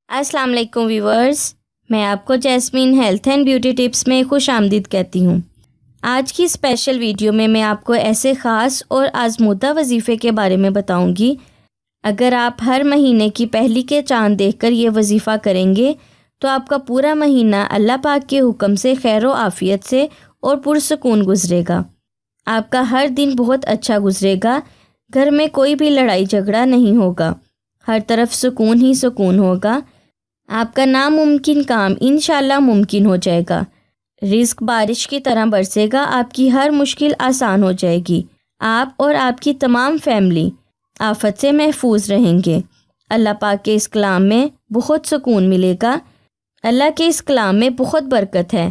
السلام علیکم ویورز، میں آپ کو jasmine health and beauty tips میں خوش آمدید کہتی ہوں۔ آج کی اسپیشل ویڈیو میں آپ کو ایسے خاص اور آزمودہ وظیفے کے بارے میں بتاؤں گی۔ اگر آپ ہر مہینے کی پہلی کے چاند دیکھ کر یہ وظیفہ کریں گے تو آپ کا پورا مہینہ اللہ پاک کے حکم سے خیر و عافیت سے اور پرسکون گزرے گا۔ آپ کا ہر دن بہت اچھا گزرے گا، گھر میں کوئی بھی لڑائی جھگڑا نہیں ہوگا، ہر طرف سکون ہی سکون ہوگا، آپ کا ناممکن کام انشاءاللہ ممکن ہو جائے گا، رزق بارش کی طرح برسے گا، آپ کی ہر مشکل آسان ہو جائے گی، آپ اور آپ کی تمام فیملی آفت سے محفوظ رہیں گے۔ اللہ پاک کے اس کلام میں بہت سکون ملے گا، اللہ کے اس کلام میں بہت برکت ہے،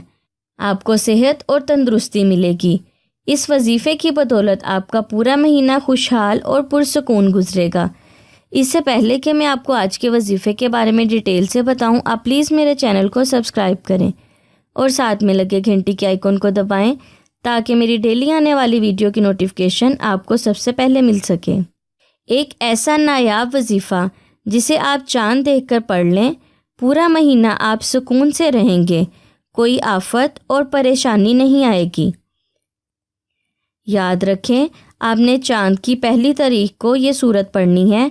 آپ کو صحت اور تندرستی ملے گی۔ اس وظیفے کی بدولت آپ کا پورا مہینہ خوشحال اور پرسکون گزرے گا۔ اس سے پہلے کہ میں آپ کو آج کے وظیفے کے بارے میں ڈیٹیل سے بتاؤں، آپ پلیز میرے چینل کو سبسکرائب کریں اور ساتھ میں لگے گھنٹی کے آئیکن کو دبائیں تاکہ میری ڈیلی آنے والی ویڈیو کی نوٹیفیکیشن آپ کو سب سے پہلے مل سکے۔ ایک ایسا نایاب وظیفہ جسے آپ چاند دیکھ کر پڑھ لیں، پورا مہینہ آپ سکون سے رہیں گے، کوئی آفت اور پریشانی نہیں آئے گی۔ یاد رکھیں، آپ نے چاند کی پہلی تاریخ کو یہ سورت پڑھنی ہے،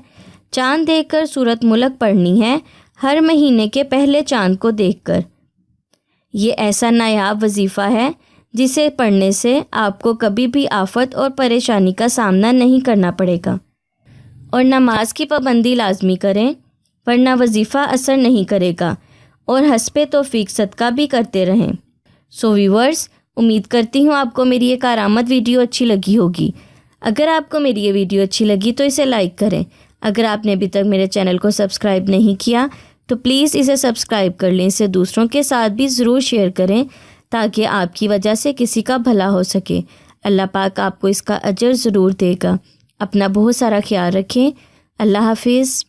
چاند دیکھ کر سورت ملک پڑھنی ہے، ہر مہینے کے پہلے چاند کو دیکھ کر۔ یہ ایسا نایاب وظیفہ ہے جسے پڑھنے سے آپ کو کبھی بھی آفت اور پریشانی کا سامنا نہیں کرنا پڑے گا۔ اور نماز کی پابندی لازمی کریں ورنہ وظیفہ اثر نہیں کرے گا، اور حسب توفیق صدقہ بھی کرتے رہیں۔ سو ویورز، امید کرتی ہوں آپ کو میری یہ کارآمد ویڈیو اچھی لگی ہوگی۔ اگر آپ کو میری یہ ویڈیو اچھی لگی تو اسے لائک کریں۔ اگر آپ نے ابھی تک میرے چینل کو سبسکرائب نہیں کیا تو پلیز اسے سبسکرائب کر لیں، اسے دوسروں کے ساتھ بھی ضرور شیئر کریں تاکہ آپ کی وجہ سے کسی کا بھلا ہو سکے۔ اللہ پاک آپ کو اس کا اجر ضرور دے گا۔ اپنا بہت سارا خیال رکھیں۔ اللہ حافظ۔